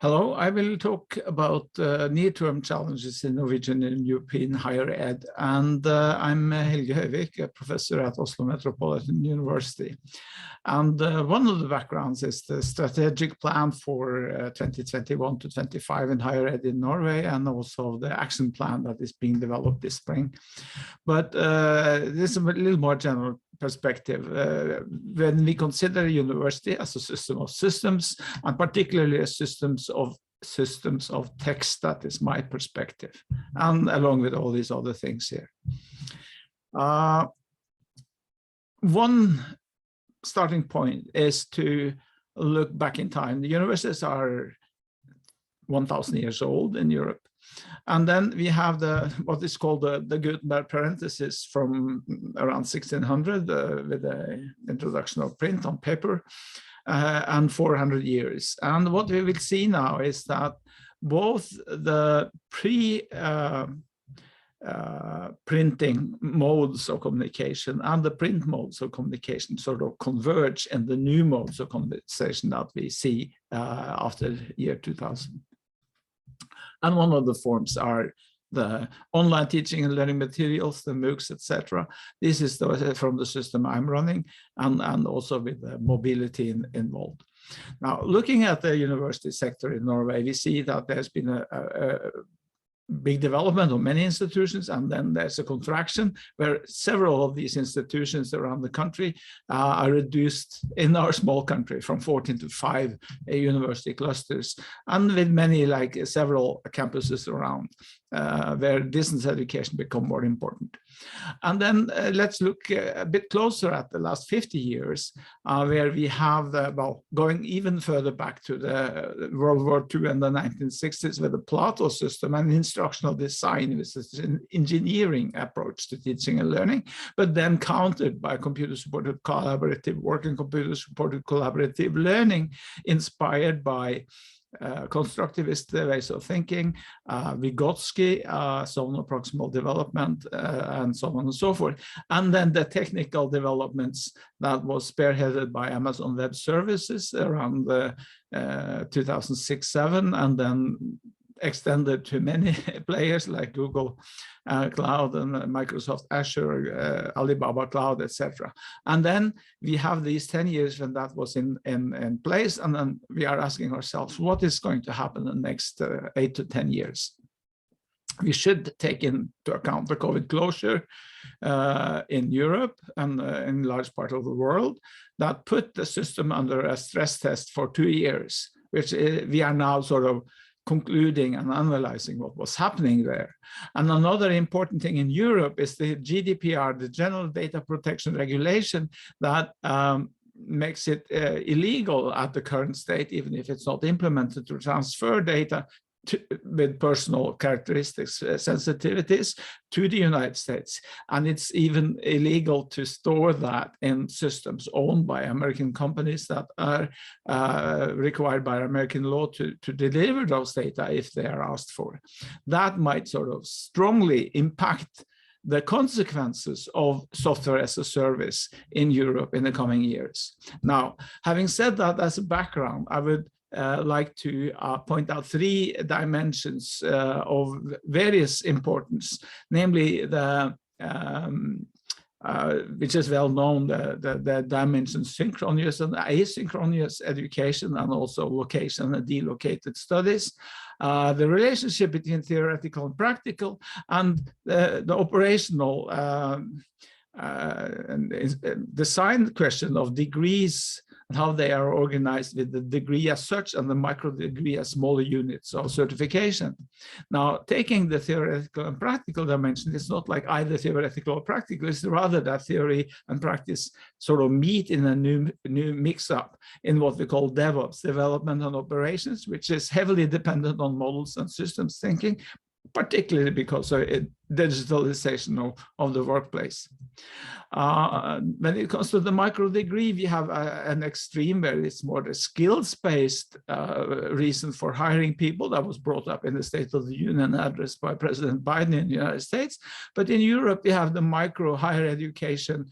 Hello, I will talk about near-term challenges in Norwegian and European higher ed. And I'm Helge Høyvik, a professor at Oslo Metropolitan University. And one of the backgrounds is the strategic plan for 2021 to 25 in higher ed in Norway, and also the action plan that is being developed this spring. But this is a little more general perspective. When we consider university as a system of systems, and particularly a systems of text, that is my perspective, and along with all these other things here. One starting point is to look back in time. The universities are 1,000 years old in Europe. And then we have what is called the Gutenberg parenthesis from around 1600 with the introduction of print on paper and 400 years. And what we will see now is that both the printing modes of communication and the print modes of communication sort of converge in the new modes of communication that we see after year 2000. And one of the forms are the online teaching and learning materials, the MOOCs, etc. This is from the system I'm running, and also with the mobility involved. Now, looking at the university sector in Norway, we see that there's been a big development of many institutions, and then there's a contraction where several of these institutions around the country are reduced in our small country from 14 to 5 university clusters, and with many, like several campuses around where distance education become more important. And then let's look a bit closer at the last 50 years, where we have going even further back to the World War II and the 1960s with the Plato system and instructional design, which is an engineering approach to teaching and learning, but then countered by computer-supported collaborative work and computer-supported collaborative learning, inspired by constructivist ways of thinking, Vygotsky, sono-proximal development, and so on and so forth. And then the technical developments that was spearheaded by Amazon Web Services around 2006-07, and then extended to many players like Google Cloud and Microsoft Azure, Alibaba Cloud, etc. And then we have these 10 years when that was in place, and then we are asking ourselves, what is going to happen in the next 8 to 10 years? We should take into account the COVID closure in Europe and in large part of the world that put the system under a stress test for 2 years, which we are now sort of concluding and analyzing what was happening there. And another important thing in Europe is the GDPR, the General Data Protection Regulation, that makes it illegal at the current state, even if it's not implemented, to transfer data with personal characteristics, sensitivities, to the United States. And it's even illegal to store that in systems owned by American companies that are required by American law to deliver those data if they are asked for. That might sort of strongly impact the consequences of software as a service in Europe in the coming years. Now, having said that as a background, I would like to point out 3 dimensions of various importance, namely the which is well known, the dimensions synchronous and asynchronous education, and also location and delocated studies, the relationship between theoretical and practical, and the operational and design question of degrees and how they are organized, with the degree as such and the micro degree as smaller units of certification. Now, taking the theoretical and practical dimension, it's not like either theoretical or practical, it's rather that theory and practice sort of meet in a new mix-up in what we call DevOps, development and operations, which is heavily dependent on models and systems thinking, particularly because digitalization of the workplace. When it comes to the micro degree, we have an extreme where it's more the skills-based reason for hiring people that was brought up in the State of the Union address by President Biden in the United States. But in Europe, we have the micro higher education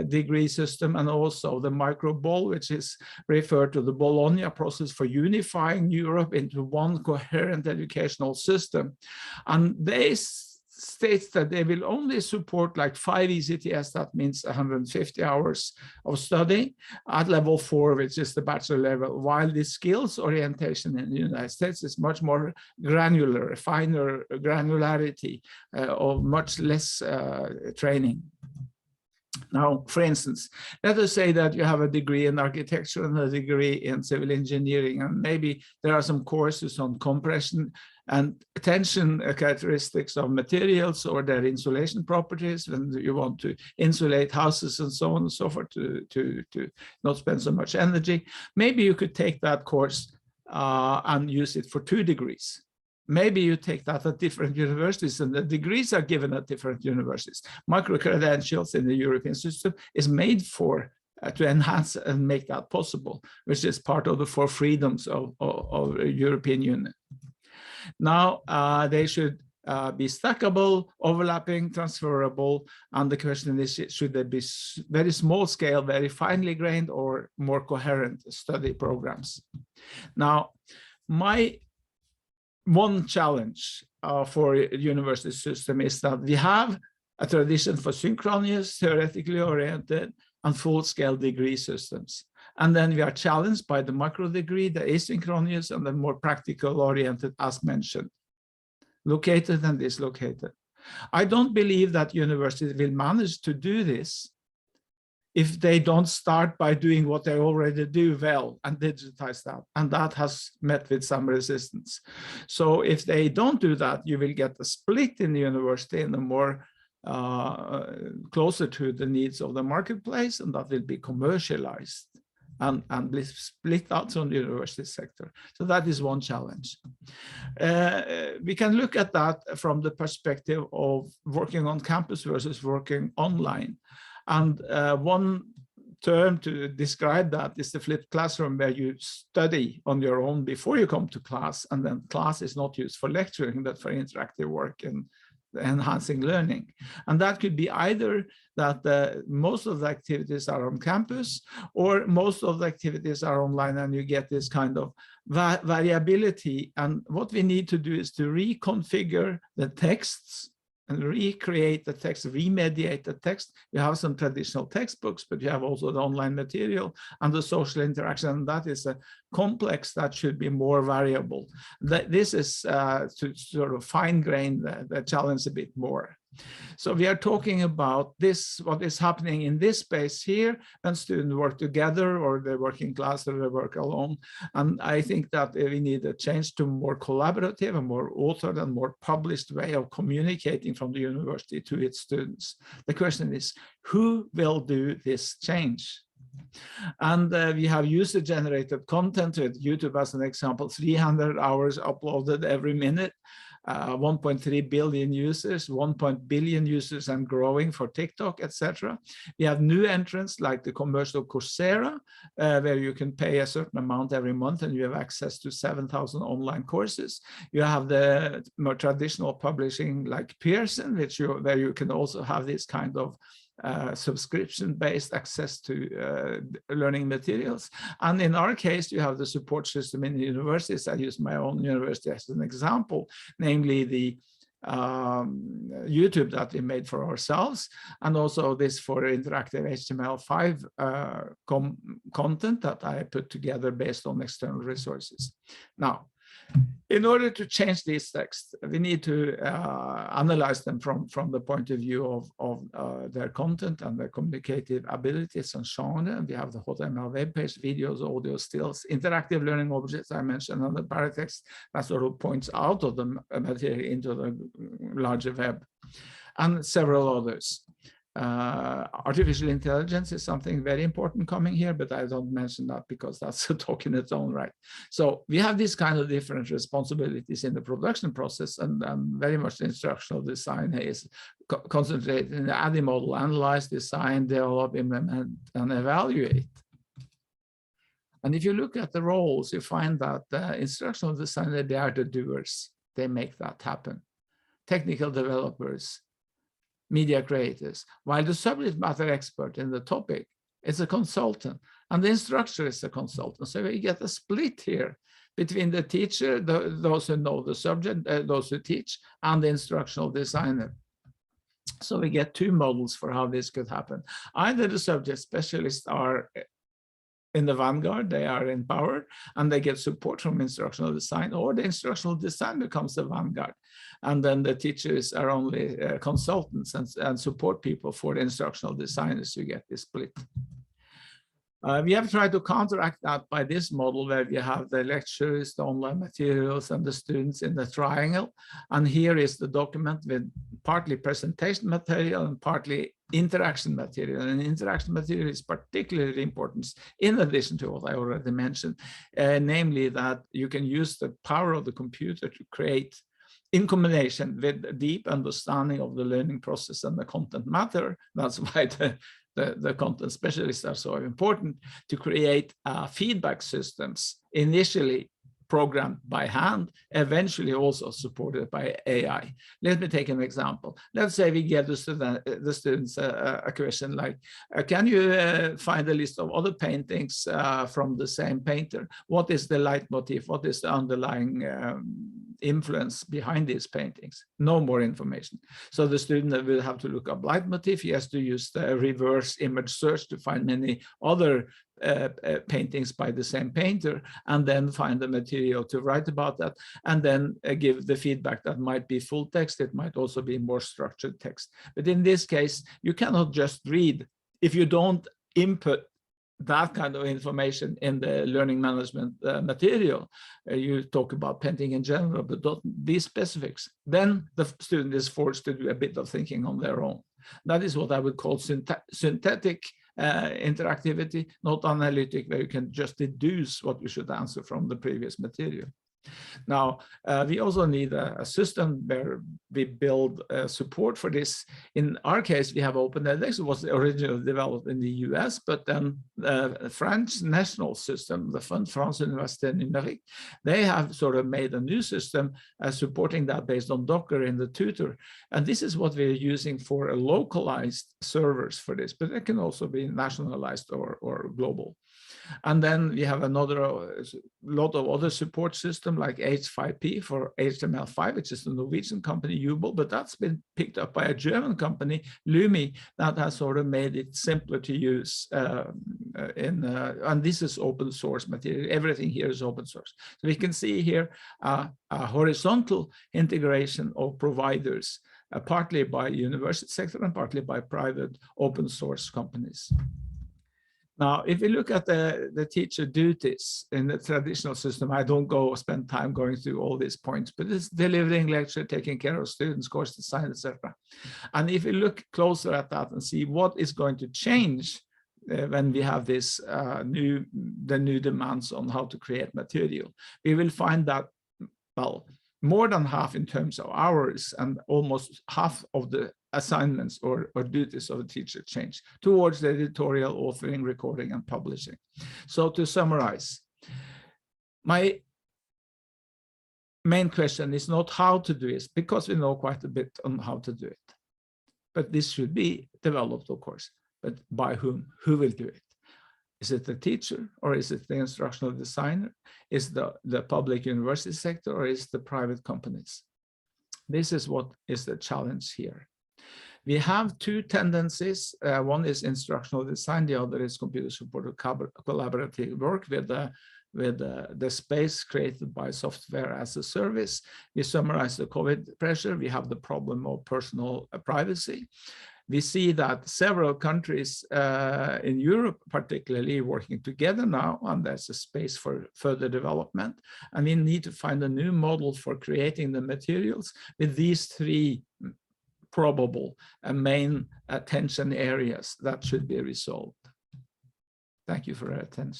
degree system, and also the micro BOL, which is referred to the Bologna process for unifying Europe into one coherent educational system. And they states that they will only support like 5 ECTS, that means 150 hours of study at level 4, which is the bachelor level, while the skills orientation in the United States is much more granular, finer granularity of much less training. Now, for instance, let us say that you have a degree in architecture and a degree in civil engineering, and maybe there are some courses on compression and tension characteristics of materials or their insulation properties when you want to insulate houses and so on and so forth to not spend so much energy. Maybe you could take that course and use it for 2 degrees. Maybe you take that at different universities, and the degrees are given at different universities. Micro-credentials in the European system is made for to enhance and make that possible, which is part of the 4 freedoms of the European Union. Now, they should be stackable, overlapping, transferable, and the question is, should they be very small scale, very finely grained, or more coherent study programs? Now, my one challenge for a university system is that we have a tradition for synchronous, theoretically oriented, and full-scale degree systems. And then we are challenged by the micro degree, the asynchronous, and the more practical oriented, as mentioned, located and dislocated. I don't believe that universities will manage to do this if they don't start by doing what they already do well and digitize that. And that has met with some resistance. So if they don't do that, you will get a split in the university in a more closer to the needs of the marketplace, and that will be commercialized and be split out from the university sector. So that is one challenge. We can look at that from the perspective of working on campus versus working online. And one term to describe that is the flipped classroom, where you study on your own before you come to class, and then class is not used for lecturing, but for interactive work and enhancing learning. And that could be either that most of the activities are on campus, or most of the activities are online, and you get this kind of variability. And what we need to do is to reconfigure the texts and recreate the text, remediate the text. You have some traditional textbooks, but you have also the online material and the social interaction. And that is a complex that should be more variable. This is to sort of fine-grain the challenge a bit more. So we are talking about this, what is happening in this space here, when students work together, or they work in class, or they work alone. And I think that we need a change to more collaborative, a more authored and more published way of communicating from the university to its students. The question is, who will do this change? And we have user-generated content with YouTube as an example, 300 hours uploaded every minute. 1.3 billion users, 1 billion users and growing for TikTok, etc. We have new entrants like the commercial Coursera, where you can pay a certain amount every month and you have access to 7,000 online courses. You have the more traditional publishing like Pearson, where you can also have this kind of subscription-based access to learning materials. And in our case, you have the support system in the universities. I use my own university as an example, namely the YouTube that we made for ourselves, and also this for interactive HTML5 content that I put together based on external resources. Now, in order to change these texts, we need to analyze them from the point of view of their content and their communicative abilities and genre. And we have the HTML web page, videos, audio, stills, interactive learning objects I mentioned, and the paratext that sort of points out of the material into the larger web, and several others. Artificial intelligence is something very important coming here, but I don't mention that because that's a talk in its own right. So we have these kind of different responsibilities in the production process, and very much the instructional design is concentrated in the ADDIE model: analyze, design, develop, implement, and evaluate. And if you look at the roles, you find that instructional designers, they are the doers. They make that happen. Technical developers, media creators, while the subject matter expert in the topic is a consultant, and the instructor is a consultant. So we get a split here between the teacher, those who know the subject, those who teach, and the instructional designer. So we get two models for how this could happen. Either the subject specialists are in the vanguard, they are in power, and they get support from instructional design, or the instructional design becomes the vanguard. And then the teachers are only consultants and support people for the instructional designers. You get this split. We have tried to counteract that by this model where we have the lectures, the online materials, and the students in the triangle. And here is the document with partly presentation material and partly interaction material. And interaction material is particularly important in addition to what I already mentioned, namely that you can use the power of the computer to create, in combination with a deep understanding of the learning process and the content matter. That's why the content specialists are so important, to create feedback systems, initially programmed by hand, eventually also supported by AI. Let me take an example. Let's say we give the students a question like, can you find a list of other paintings from the same painter? What is the leitmotif? What is the underlying influence behind these paintings? No more information. So the student will have to look up leitmotif. He has to use the reverse image search to find many other paintings by the same painter, and then find the material to write about that, and then give the feedback that might be full text. It might also be more structured text. But in this case, you cannot just read. If you don't input that kind of information in the learning management material, you talk about painting in general, but don't be specifics, then the student is forced to do a bit of thinking on their own. That is what I would call synthetic interactivity, not analytic, where you can just deduce what you should answer from the previous material. Now, we also need a system where we build support for this. In our case, we have OpenEdX. It was originally developed in the US, but then the French national system, the France Université Numérique, they have sort of made a new system supporting that based on Docker in the tutor. And this is what we're using for a localized servers for this, but it can also be nationalized or global. And then we have another lot of other support systems like H5P for HTML5, which is the Norwegian company Jubel, but that's been picked up by a German company, Lumi, that has sort of made it simpler to use. And this is open source material. Everything here is open source. So we can see here a horizontal integration of providers, partly by university sector and partly by private open source companies. Now, if we look at the teacher duties in the traditional system, I don't spend time going through all these points, but it's delivering lecture, taking care of students, course design, etc. And if we look closer at that and see what is going to change when we have this new demands on how to create material, we will find that, well, more than half in terms of hours and almost half of the assignments or duties of a teacher change towards the editorial, authoring, recording, and publishing. So to summarize, my main question is not how to do this, because we know quite a bit on how to do it. But this should be developed, of course, but by whom? Who will do it? Is it the teacher, or is it the instructional designer? Is the public university sector, or is it the private companies? This is what is the challenge here. We have two tendencies. One is instructional design, the other is computer-supported collaborative work with the space created by software as a service. We summarize the COVID pressure. We have the problem of personal privacy. We see that several countries in Europe, particularly, working together now, and there's a space for further development. And we need to find a new model for creating the materials with these three probable main attention areas that should be resolved. Thank you for your attention.